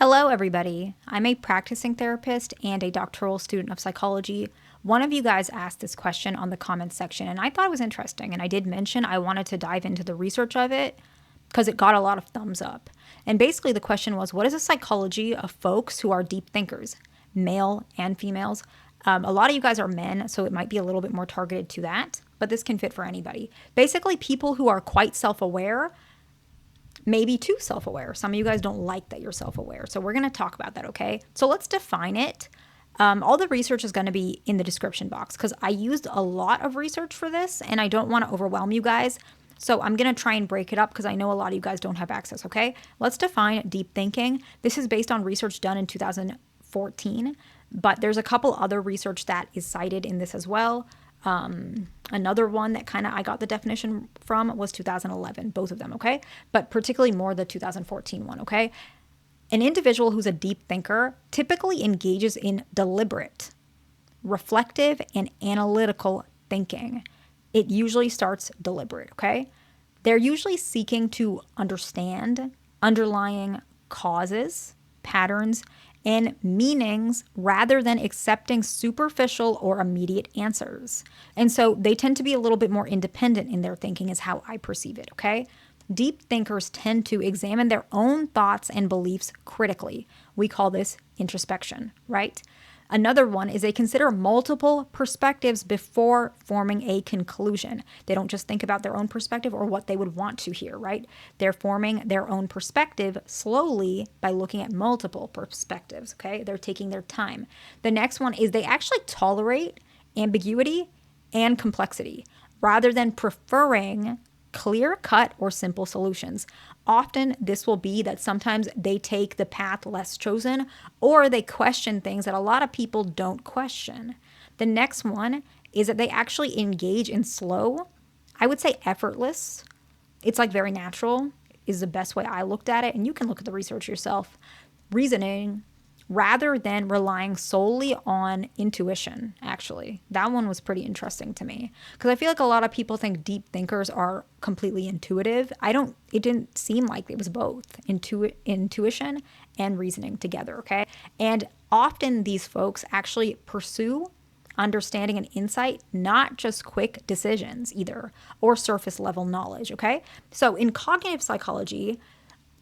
Hello, everybody. I'm a practicing therapist and a doctoral student of psychology. One of you guys asked this question on the comments section, and I thought it was interesting. And I did mention I wanted to dive into the research of it because it got a lot of thumbs up. And basically, the question was, what is the psychology of folks who are deep thinkers, male and females? A lot of you guys are men, so it might be a little bit more targeted to that, but this can fit for anybody. Basically, people who are quite self-aware, maybe too self-aware. Some of you guys don't like that you're self-aware. So we're going to talk about that, okay? So let's define it. All the research is going to be in the description box because I used a lot of research for this and I don't want to overwhelm you guys. So I'm going to try and break it up because I know a lot of you guys don't have access, okay? Let's define deep thinking. This is based on research done in 2014, but there's a couple other research that is cited in this as well. Another one that kind of I got the definition from was 2011, both of them, okay? But particularly more the 2014 one, okay? An individual who's a deep thinker typically engages in deliberate, reflective, and analytical thinking. It usually starts deliberate, okay? They're usually seeking to understand underlying causes, patterns, and meanings rather than accepting superficial or immediate answers. And so they tend to be a little bit more independent in their thinking is how I perceive it, okay? Deep thinkers tend to examine their own thoughts and beliefs critically. We call this introspection, right? Another one is they consider multiple perspectives before forming a conclusion. They don't just think about their own perspective or what they would want to hear, right? They're forming their own perspective slowly by looking at multiple perspectives, okay? They're taking their time. The next one is they actually tolerate ambiguity and complexity rather than preferring clear-cut or simple solutions. Often this will be that sometimes they take the path less chosen or they question things that a lot of people don't question. The next one is that they actually engage in slow, I would say effortless. It's like very natural is the best way I looked at it. And you can look at the research yourself. Reasoning rather than relying solely on intuition, actually. That one was pretty interesting to me because I feel like a lot of people think deep thinkers are completely intuitive. It didn't seem like it was both intuition and reasoning together, okay? And often these folks actually pursue understanding and insight, not just quick decisions either, or surface level knowledge, okay? So in cognitive psychology,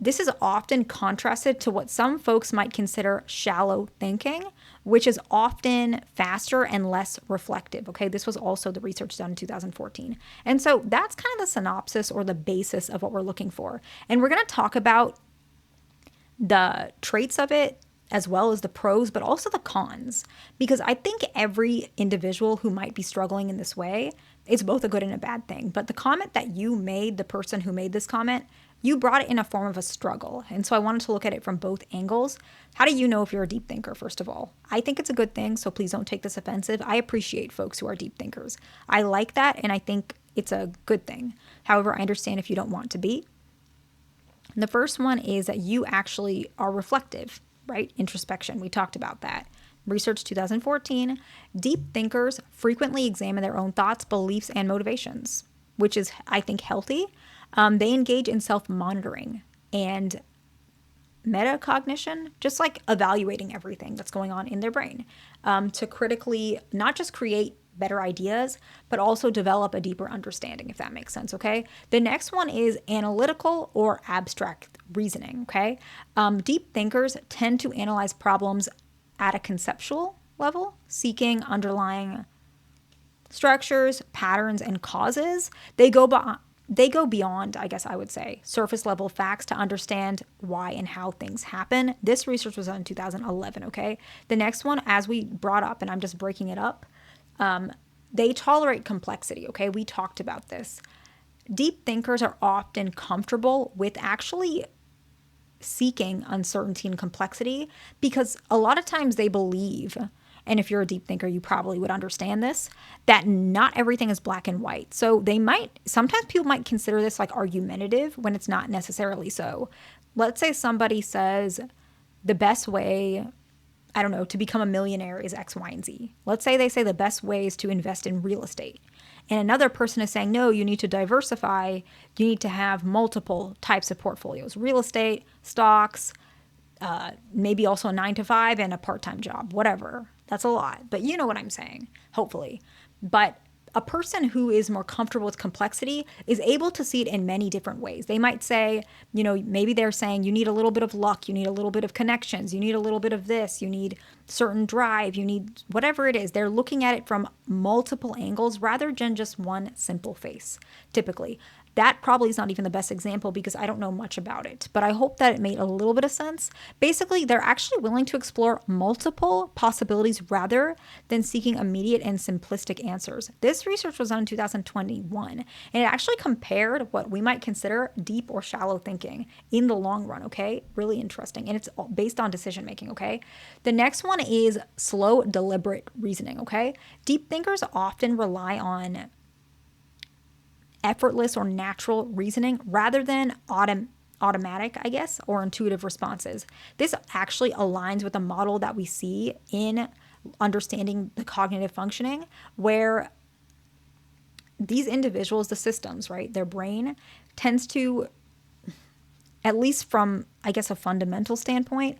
this is often contrasted to what some folks might consider shallow thinking, which is often faster and less reflective. Okay, this was also the research done in 2014. And so that's kind of the synopsis or the basis of what we're looking for. And we're going to talk about the traits of it as well as the pros, but also the cons. Because I think every individual who might be struggling in this way, it's both a good and a bad thing. But the comment that you made, the person who made this comment, you brought it in a form of a struggle. And so I wanted to look at it from both angles. How do you know if you're a deep thinker, first of all? I think it's a good thing, so please don't take this offensive. I appreciate folks who are deep thinkers. I like that, and I think it's a good thing. However, I understand if you don't want to be. The first one is that you actually are reflective, right? Introspection. We talked about that. Research 2014. Deep thinkers frequently examine their own thoughts, beliefs, and motivations, which is, I think, healthy. They engage in self-monitoring and metacognition, just like evaluating everything that's going on in their brain to critically not just create better ideas, but also develop a deeper understanding, if that makes sense, okay? The next one is analytical or abstract reasoning, okay? Deep thinkers tend to analyze problems at a conceptual level, seeking underlying structures, patterns, and causes. They go beyond, I guess I would say, surface level facts to understand why and how things happen. This research was done in 2011, okay? The next one, as we brought up, and I'm just breaking it up, they tolerate complexity, okay? We talked about this. Deep thinkers are often comfortable with actually seeking uncertainty and complexity because a lot of times they believe, and if you're a deep thinker, you probably would understand this, that not everything is black and white. So sometimes people might consider this like argumentative when it's not necessarily so. Let's say somebody says the best way, I don't know, to become a millionaire is X, Y, and Z. Let's say they say the best way is to invest in real estate. And another person is saying, no, you need to diversify. You need to have multiple types of portfolios, real estate, stocks, maybe also a 9 to 5 and a part-time job, whatever. That's a lot, but you know what I'm saying, hopefully. But a person who is more comfortable with complexity is able to see it in many different ways. They might say, maybe they're saying you need a little bit of luck, you need a little bit of connections, you need a little bit of this, you need certain drive, you need whatever it is. They're looking at it from multiple angles rather than just one simple face, typically. That probably is not even the best example because I don't know much about it, but I hope that it made a little bit of sense. Basically, they're actually willing to explore multiple possibilities rather than seeking immediate and simplistic answers. This research was done in 2021, and it actually compared what we might consider deep or shallow thinking in the long run, okay? Really interesting, and it's based on decision making, okay? The next one is slow, deliberate reasoning, okay? Deep thinkers often rely on effortless or natural reasoning rather than automatic, I guess, or intuitive responses. This actually aligns with the model that we see in understanding the cognitive functioning, where these individuals, the systems, right, their brain tends to, at least from, I guess, a fundamental standpoint,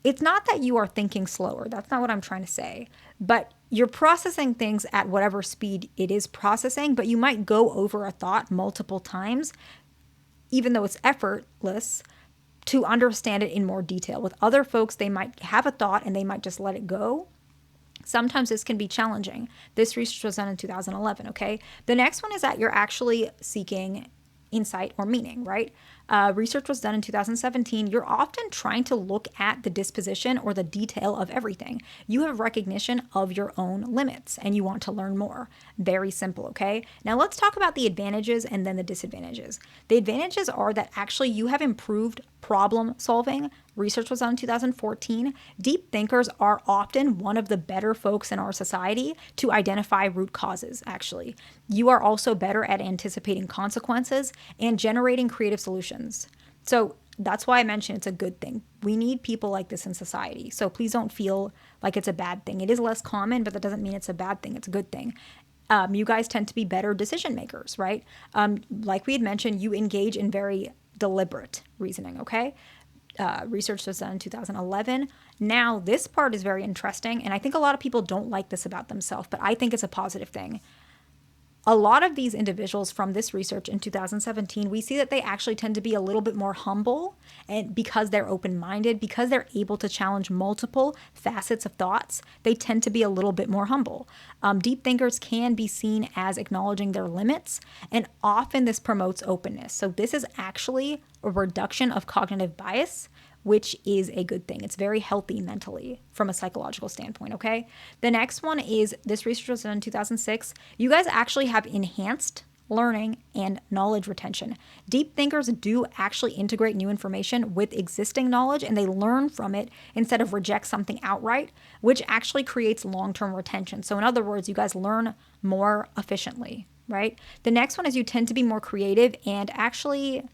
it's not that you are thinking slower. That's not what I'm trying to say. But you're processing things at whatever speed it is processing, but you might go over a thought multiple times, even though it's effortless, to understand it in more detail. With other folks, they might have a thought and they might just let it go. Sometimes this can be challenging. This research was done in 2011, okay? The next one is that you're actually seeking insight or meaning, right? Research was done in 2017. You're often trying to look at the disposition or the detail of everything. You have recognition of your own limits and you want to learn more. Very simple, okay? Now let's talk about the advantages and then the disadvantages. The advantages are that actually you have improved problem solving. Research was done in 2014. Deep thinkers are often one of the better folks in our society to identify root causes, actually. You are also better at anticipating consequences and generating creative solutions. So that's why I mentioned it's a good thing. We need people like this in society. So please don't feel like it's a bad thing. It is less common, but that doesn't mean it's a bad thing. It's a good thing. You guys tend to be better decision makers, right? Like we had mentioned, you engage in very deliberate reasoning, okay? Research was done in 2011. Now, this part is very interesting, and I think a lot of people don't like this about themselves, but I think it's a positive thing. A lot of these individuals from this research in 2017, we see that they actually tend to be a little bit more humble, and because they're open-minded, because they're able to challenge multiple facets of thoughts, they tend to be a little bit more humble. Deep thinkers can be seen as acknowledging their limits, and often this promotes openness. So this is actually a reduction of cognitive bias, which is a good thing. It's very healthy mentally from a psychological standpoint, okay? The next one is, this research was done in 2006. You guys actually have enhanced learning and knowledge retention. Deep thinkers do actually integrate new information with existing knowledge and they learn from it instead of reject something outright, which actually creates long-term retention. So in other words, you guys learn more efficiently, right? The next one is you tend to be more creative and actually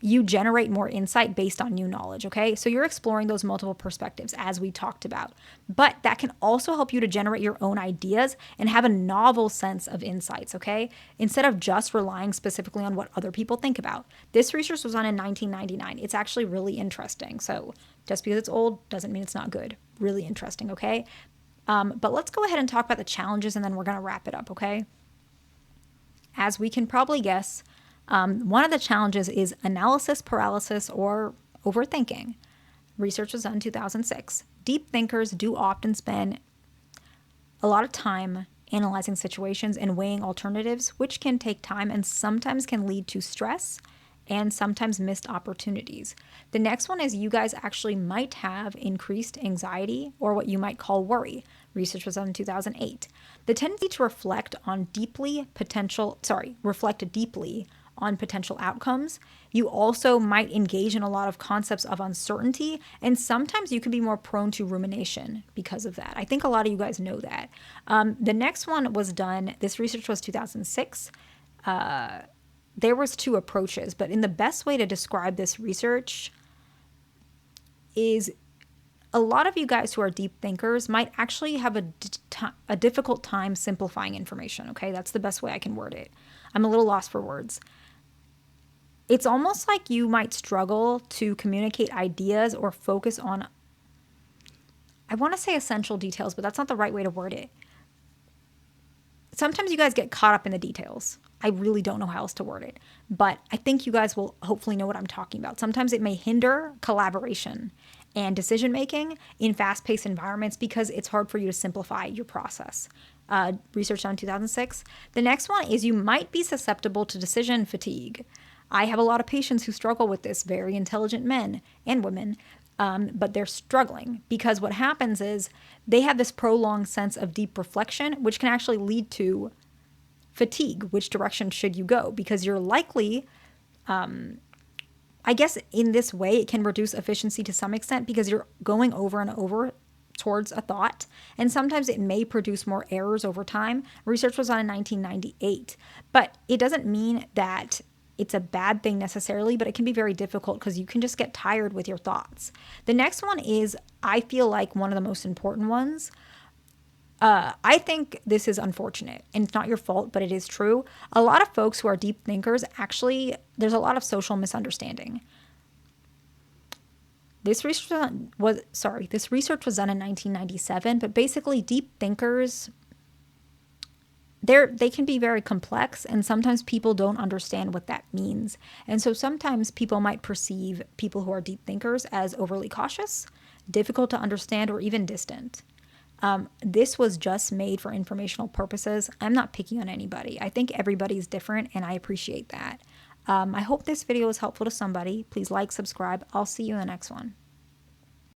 you generate more insight based on new knowledge, okay? So you're exploring those multiple perspectives as we talked about. But that can also help you to generate your own ideas and have a novel sense of insights, okay? Instead of just relying specifically on what other people think about. This research was done in 1999. It's actually really interesting. So just because it's old doesn't mean it's not good. Really interesting, okay? But let's go ahead and talk about the challenges and then we're gonna wrap it up, okay? As we can probably guess, one of the challenges is analysis paralysis or overthinking. Research was done in 2006. Deep thinkers do often spend a lot of time analyzing situations and weighing alternatives, which can take time and sometimes can lead to stress and sometimes missed opportunities. The next one is you guys actually might have increased anxiety or what you might call worry. Research was done in 2008. The tendency to reflect deeply on potential outcomes. You also might engage in a lot of concepts of uncertainty, and sometimes you can be more prone to rumination because of that. I think a lot of you guys know that. The next one was done, this research was 2006. There was 2 approaches, but in the best way to describe this research is a lot of you guys who are deep thinkers might actually have a difficult time simplifying information, okay? That's the best way I can word it. I'm a little lost for words. it's almost like you might struggle to communicate ideas or focus on, I want to say essential details, but that's not the right way to word it. Sometimes you guys get caught up in the details. I really don't know how else to word it, but I think you guys will hopefully know what I'm talking about. Sometimes it may hinder collaboration and decision making in fast-paced environments because it's hard for you to simplify your process. Research done in 2006. The next one is you might be susceptible to decision fatigue. I have a lot of patients who struggle with this, very intelligent men and women, but they're struggling because what happens is they have this prolonged sense of deep reflection, which can actually lead to fatigue. Which direction should you go? Because you're likely, I guess in this way, it can reduce efficiency to some extent because you're going over and over towards a thought, and sometimes it may produce more errors over time. Research was done in 1998, but it doesn't mean that it's a bad thing necessarily, but it can be very difficult because you can just get tired with your thoughts. The next one is, I feel like, one of the most important ones. I think this is unfortunate, and it's not your fault, but it is true. A lot of folks who are deep thinkers, actually, there's a lot of social misunderstanding. This research was done in 1997, but basically deep thinkers, they can be very complex, and sometimes people don't understand what that means. And so sometimes people might perceive people who are deep thinkers as overly cautious, difficult to understand, or even distant. This was just made for informational purposes. I'm not picking on anybody. I think everybody's different, and I appreciate that. I hope this video was helpful to somebody. Please like, subscribe. I'll see you in the next one.